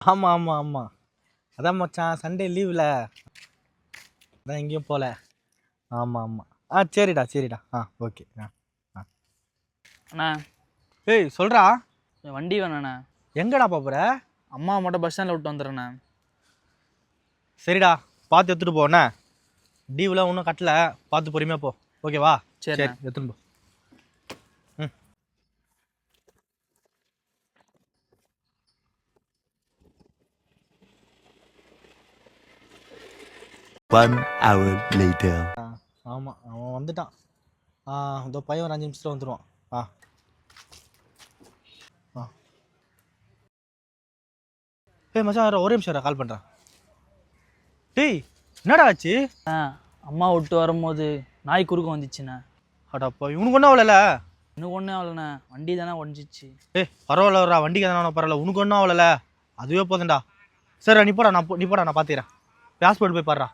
ஆமாம் ஆமாம் ஆமாம். அதான் மச்சான் சண்டே லீவில் அதான் எங்கேயும் போகல. ஆமாம் ஆமாம். சரிடா சரிடா. ஓகே. அண்ணா ஏய் சொல்கிறா. வண்டி வேணாண்ணா. எங்கடா போகிற? அம்மா மட்டும் பஸ் ஸ்டாண்டில் விட்டு வந்துடுறேண்ணா. சரிடா பார்த்து எடுத்துகிட்டு போண்ணே. டீவில் ஒன்றும் கட்டல, பார்த்து பொறுமையாக போ. ஓகேவா? சரி எடுத்துன்னு போ. ம். ஆமாம் அவன் வந்துட்டான். இதோ பையன் ஒரு 5 நிமிஷத்தில் வந்துடுவான். ஏய் மச்சான் ஒரே நிமிஷம் கால் பண்ணுறேன். டேய் என்னடா ஆச்சு? அம்மா விட்டு வரும்போது நாய் குறுக்க வந்துச்சுண்ணா. அடாப்பா இவனுக்கு ஒன்றும் அவ்வளோல. இன்னும் ஒன்றும் அவ்வளோண்ணா, வண்டி தானே உடஞ்சிச்சு. பரவாயில்லடா, வண்டிக்கு எதனா பரவாயில்ல, உனக்கு ஒன்றும் அவ்வளோல, அதுவே போதும்டா. சரி நீ போடா, நான் பார்த்துக்கிறேன். ஹாஸ்பிட்டல் போய் பாடுறா.